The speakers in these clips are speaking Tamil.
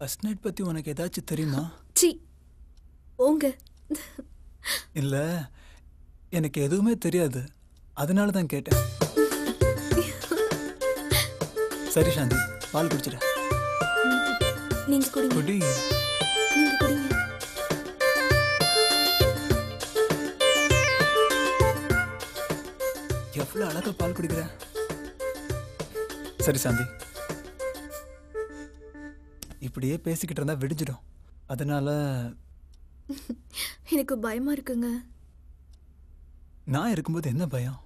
ஃபர்ஸ்ட் நைட் பத்தி உனக்கு ஏதாச்சும் தெரியுமா? சி போங்க. இல்ல, எனக்கு எதுவுமே தெரியாது, அதனால தான் கேட்டேன். சரி சாந்தி, பால் குடிச்சிட. நீங்க குடிங்க. குடி. நீங்க குடிங்க. எவ்வளவு அழகா பால் குடிக்கிற. சரி சாந்தி, இப்படியே பேசிக்கிட்டு இருந்தா விடிஞ்சிடும், அதனால எனக்கு பயமா இருக்குங்க. நான் இருக்கும்போது என்ன பயம்?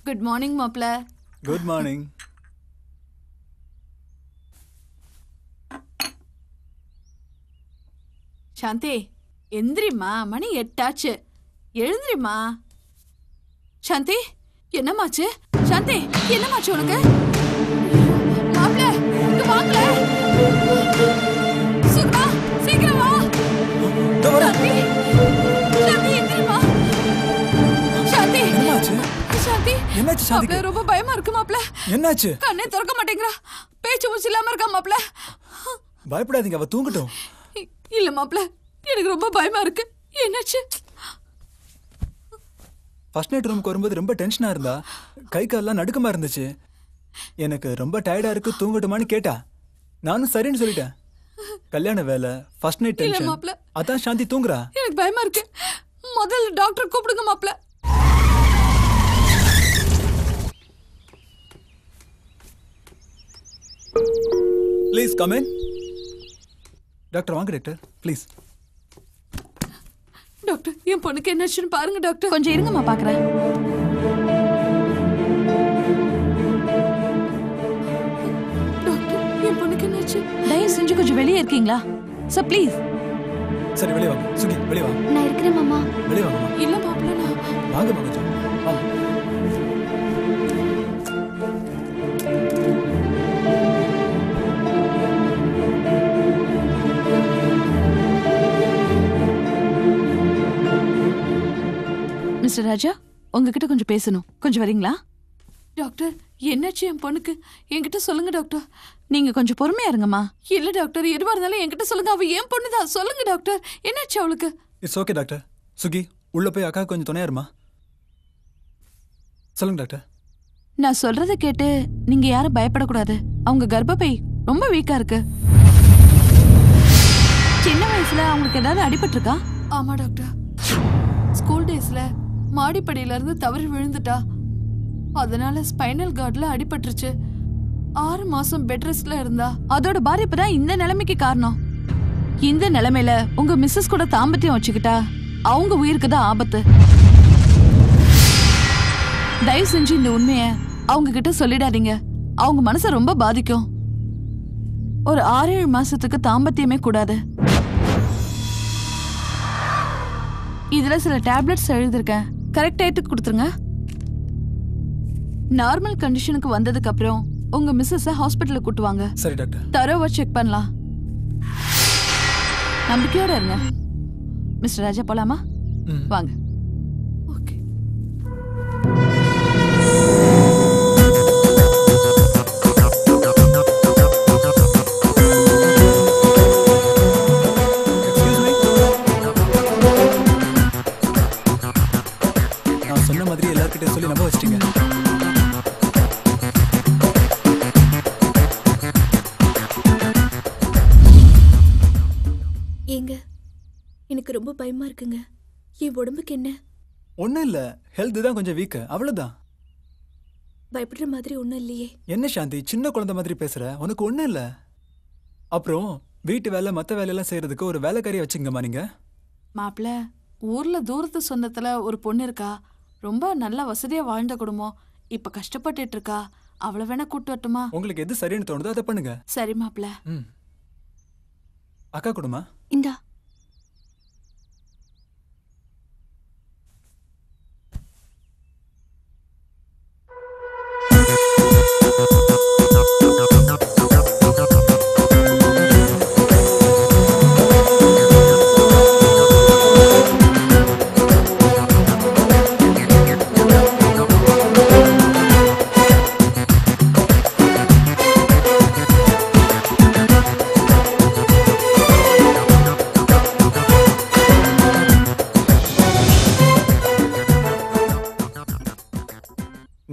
குட் மார்னிங் மாப்ள. Good morning. சாந்தி எந்திரிமா, மணி 8 ஆச்சு, எழுந்திரிமா. சாந்தி என்னமாச்சு? சாந்தி என்னமாச்சு உனக்கு? மாப்ள இங்க வாங்க. சுக்ரா சீக்கிரம் வா. சாந்தி சாந்தி எந்திரிமா. சாந்தி என்னாச்சு? சாந்தி என்னாச்சு சாந்தி? மாப்ள ரொம்ப பயமா இருக்கு மாப்ள. என்னாச்சு? கண்ணே திறக்க மாட்டேங்கறா, பேச்சு மூச்சு இல்லாம இருக்கா மாப்ள. பயப்படாதீங்க, அவ தூங்கட்டும். இல்ல மாப்ள, எனக்கு ரொம்ப பயமா இருக்கு. என்னாச்சு? ஃபர்ஸ்ட் நைட் ரூமுக்கு வரும்போது ரொம்ப டென்ஷனா இருந்தா, கை கால்லாம் நடுக்கமா இருந்துச்சு. எனக்கு ரொம்ப டயர்டா இருக்கு, தூங்கட்டுமான்னு கேட்டா. நானும் சரின்னு சொல்லிட்டேன். கல்யாண வேலை, ஃபர்ஸ்ட் நைட் டென்ஷன், அதான் சாந்தி தூங்குறா. எனக்கு பயமா இருக்கு. முதல்ல டாக்டர் கூப்பிடுங்க மாப்ள. Please come in. டாக்டர் வாங்க டாக்டர், ப்ளீஸ். டாக்டர் என் பொண்ணுக்கு என்னாச்சுன்னு பாருங்க டாக்டர். கொஞ்சம் இருங்கம்மா பாக்குறேன். டாக்டர் என் பொண்ணுக்கு என்னாச்சு? தயவு செஞ்சு கொஞ்சம் வெளியே இருக்கீங்களா சார், ப்ளீஸ். சரி வெளியே வாங்க. சுகி வெளியே வாங்க. நான் இருக்கிறேன் மாமா. வெளியே வாங்கம்மா. இல்ல மாப்ள, நான் வாங்க கொஞ்சம் வாங்க. மிஸ்டர் ராஜா, உங்ககிட்ட கொஞ்சம் பேசணும், கொஞ்சம் வரீங்களா? டாக்டர் என்னாச்சு என் பொண்ணுக்கு? என்கிட்ட சொல்லுங்க டாக்டர். நீங்க கொஞ்சம் பொறுமையா இருங்கம்மா. இல்ல டாக்டர், எதுவா இருந்தாலும் என்கிட்ட சொல்லுங்க. அவ ஏன் பொண்ணுதான், சொல்லுங்க டாக்டர். என்னாச்சு அவளுக்கு? It's okay doctor. சுகி உள்ள போய் அக்கா கொஞ்சம் துணையா இருமா. சொல்லுங்க டாக்டர். நான் சொல்றத கேட்டு நீங்க யாரும் பயப்படக்கூடாது. அவங்க கர்ப்பப்பை ரொம்ப வீக்கா இருக்கு. சின்ன வயசுல அவங்களுக்கு ஏதாவது அடிபட்டிருக்கா? ஆமா டாக்டர், ஸ்கூல் டேஸ்ல மாடிப்படியில இருந்து தவறி விழுந்துட்டா. அதனால ஸ்பைனல் கார்ட்ல அடிபட்டுருச்சு. 6 மாசம் பெட் ரெஸ்ட்ல இருந்தா. அதோட பாதிப்பு தான் இந்த நிலைமைக்கு காரணம். இந்த நிலைமையில உங்க மிஸ்ஸஸ் கூட தாம்பத்தியம் வச்சுக்கிட்டா அவங்க உயிருக்கு தான் ஆபத்து. தயவு செஞ்சு இந்த உண்மைய அவங்க கிட்ட சொல்லிடாதீங்க. அவங்க மனச ரொம்ப பாதிக்கும். ஒரு 6-7 மாசத்துக்கு தாம்பத்தியமே கூடாது. இதுல சில டேப்லெட்ஸ் எழுதிருக்கேன், கரெக்ட் டயத்துக்கு கொடுத்துருங்க. நார்மல் கண்டிஷனுக்கு வந்ததுக்கு அப்புறம் உங்க மிஸ்ஸஸ் ஹாஸ்பிட்டலுக்கு கூட்டு வாங்க. சரி டாக்டர். தரோவா செக் பண்ணலாம். நம்பிக்கையோட இருங்க. மிஸ்டர் ராஜா போலாமா? வாங்க. ஓகே. நான் சொன்ன மாதிரி எல்லார்கிட்டயும் சொல்லி நம்ப வச்சிட்டீங்க. ஏங்க, எனக்கு ரொம்ப பயமா இருக்குங்க. என் உடம்புக்கு என்ன? ஒன்றும் இல்லை, ஹெல்த் தான் கொஞ்சம் வீக்கு, அவ்வளோதான். பயப்படுற மாதிரி ஒன்றும் இல்லையே. என்ன சாந்தி சின்ன குழந்தை மாதிரி பேசுற? உனக்கு ஒன்றும் இல்லை. அப்புறம் வீட்டு வேலை மற்ற வேலையெல்லாம் செய்யறதுக்கு ஒரு வேலைக்காரியை வச்சுங்கம்மா நீங்க. மாப்பிள்ள, ஊர்ல தூரத்து சொந்தத்துல ஒரு பொண்ணு இருக்கா. ரொம்ப நல்ல வசதியா வாழ்ந்த குடும்பம். இப்ப கஷ்டப்பட்டுட்டு இருக்கா. அவளை வேணா கூட்டு வரட்டுமா? உங்களுக்கு எது சரின்னு தோணுதோ அதை பண்ணுங்க. சரி மாப்பிள்ள. அக்கா கொடுமா. இந்தா.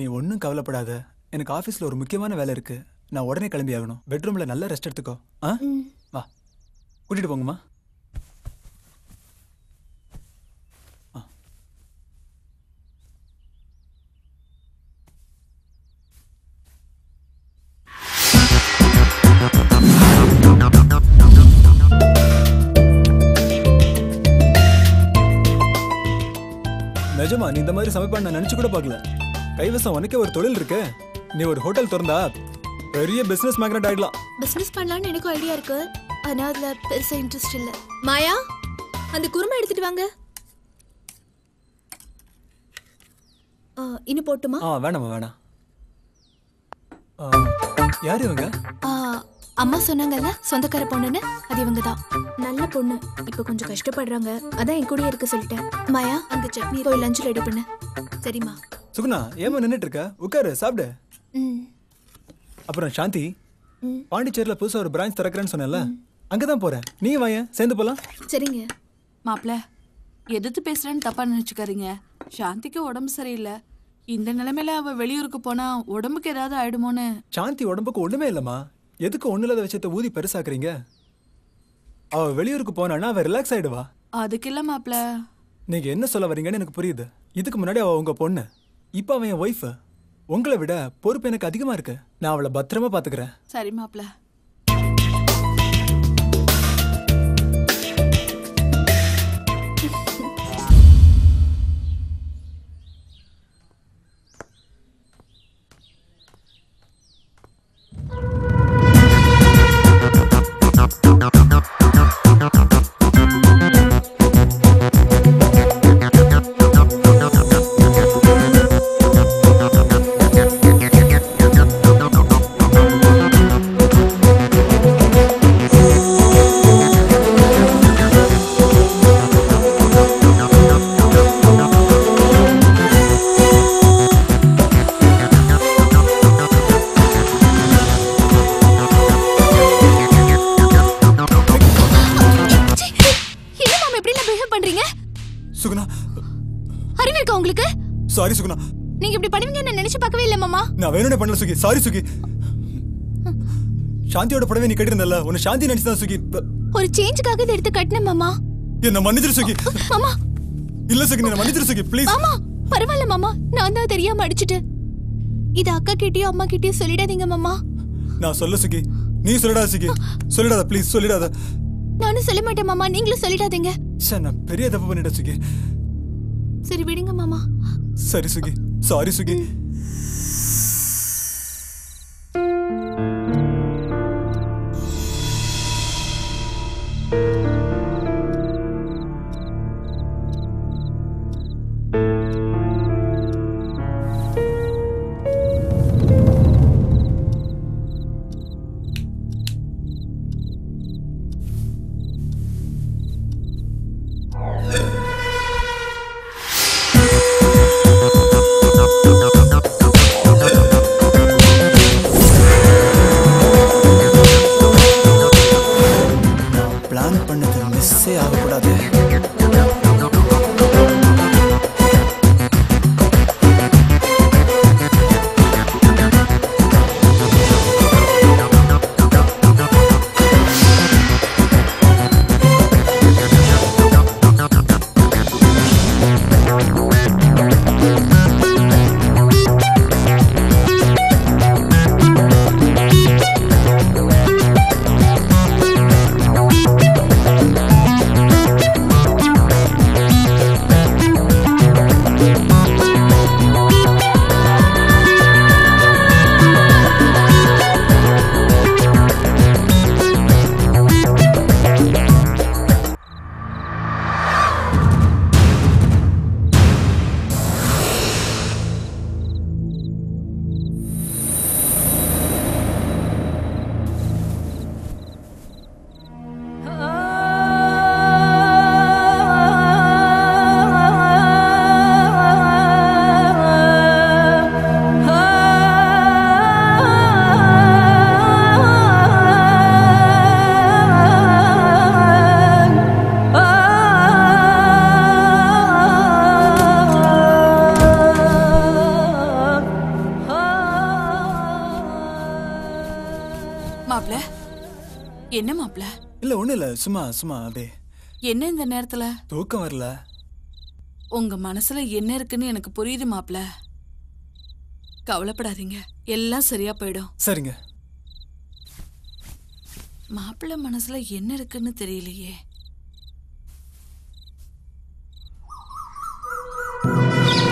நீ ஒன்றும் கவலைப்படாத. எனக்கு ஆஃபீஸில் ஒரு முக்கியமான வேலை இருக்கு. நான் உடனே கிளம்பி ஆகணும். பெட்ரூம்ல நல்லா ரெஸ்ட் எடுத்துக்கோ. ஆ வா, கூட்டிட்டு போங்கம்மா. நிஜமா நீ இந்த மாதிரி சமைப்பான்னு நான் நினைச்சு கூட பார்க்கல. கைவசம் உனக்கே ஒரு தொழில் இருக்கு. நீ ஒரு ஹோட்டல் திறந்தா பெரிய பிசினஸ் மேக்னட் ஆயிடலாம். பிசினஸ் பண்ணலாம்னு எனக்கு ஐடியா இருக்கு. ஆனா அதுல பெருசா இன்ட்ரெஸ்ட் இல்ல. மாயா, அந்த குருமா எடுத்துட்டு வாங்க. இன்னும் போட்டுமா? வேணாமா வேணாம். யாரு இவங்க? அம்மா சொன்னாங்கல்ல சொந்தக்கார பொண்ணுன்னு, அது இவங்க தான். நல்ல பொண்ணு. இப்ப கொஞ்சம் கஷ்டப்படுறாங்க, அதான் என் கூடயே இருக்க சொல்லிட்டேன். மாயா, அந்த சட்னி போய் லஞ்ச் ரெடி பண்ணு. சரிம்மா. சுகுணா ஏமா நின்னுட்டு இருக்க? உட்காரு, சாப்பிடு. அப்புறம் சாந்தி, பாண்டிச்சேரியில புதுசா ஒரு பிரான்ச் திறக்கிறேன்னு சொன்னேன்ல, அங்கதான் போறேன். நீ வாயேன், சேர்ந்து போலாம். சரிங்க. மாப்பிள்ள, எதிர்த்து பேசுறேன்னு தப்பா நினைச்சுக்காதீங்க. சாந்திக்கு உடம்பு சரியில்லை. இந்த நிலைமையில அவ வெளியூருக்கு போனா உடம்புக்கு ஏதாவது ஆயிடுமோன்னு. சாந்தி உடம்புக்கு ஒண்ணுமே இல்லம்மா. எதுக்கு ஒண்ணு இல்லாத விஷயத்த ஊதி பெருசாக்குறீங்க? அவ வெளியூருக்கு போனான்னா அவ ரிலாக்ஸ் ஆயிடுவா. அதுக்கு இல்ல மாப்பிள்ள. நீங்க என்ன சொல்ல வரீங்கன்னு எனக்கு புரியுது. இதுக்கு முன்னாடி அவ உங்க பொண்ணு, இப்ப அவன் என் ஒய்ஃப். உங்களை விட பொறுப்பு எனக்கு அதிகமா இருக்கு. நான் அவளை பத்திரமா பாத்துக்கிறேன். சரி மாப்பிள்ள. சாரி சுகுணா. நீங்க இப்படி பண்ணுவீங்கன்னு நினைச்சு பார்க்கவே இல்ல மாமா. நான் வேணும்னே பண்ணல சுகி. சாரி சுகி. சாந்தியோட புடவை நீ கட்டிருந்தல்ல, உன்னை சாந்தி நினைச்சுதான் சுகி. ஒரு சேஞ்சுக்காக இதை எடுத்து கட்டினேன் மாமா. என்ன மன்னிச்சிரு சுகி. மாமா இல்ல சுகி, என்ன மன்னிச்சிரு சுகி ப்ளீஸ். மாமா பரவாயில்ல மாமா, நான் தான் தெரியாம அடிச்சிட்டேன். இது அக்கா கிட்டயும் அம்மா கிட்டயும் சொல்லிடாதீங்க மாமா. நான் சொல்ல சுகி, நீ சொல்லிடாத சுகி. சொல்லிடாத ப்ளீஸ், சொல்லிடாத. நானும் சொல்ல மாட்டேன் மாமா, நீங்களும் சொல்லிடாதீங்க. நான் பெரிய தப்பு பண்ணிட்டேன் சுகி. சரி விடுங்க மாமா. சரி சுகி, சாரி சுகி. பண்ணது மிஸ்ஸே ஆகக்கூடாது. மாப்ள என்ன மாப்ள? இல்ல ஒண்ணு இல்ல, சும்மா சும்மா அப்படியே. என்ன இந்த நேரத்துல? தூக்கம் வரல. உங்க மனசுல என்ன இருக்குன்னு எனக்கு புரியுது மாப்ள. கவலைப்படாதீங்க, எல்லாம் சரியா போயிடும். சரிங்க. மாப்பிள்ளை மனசுல என்ன இருக்குன்னு தெரியலையே.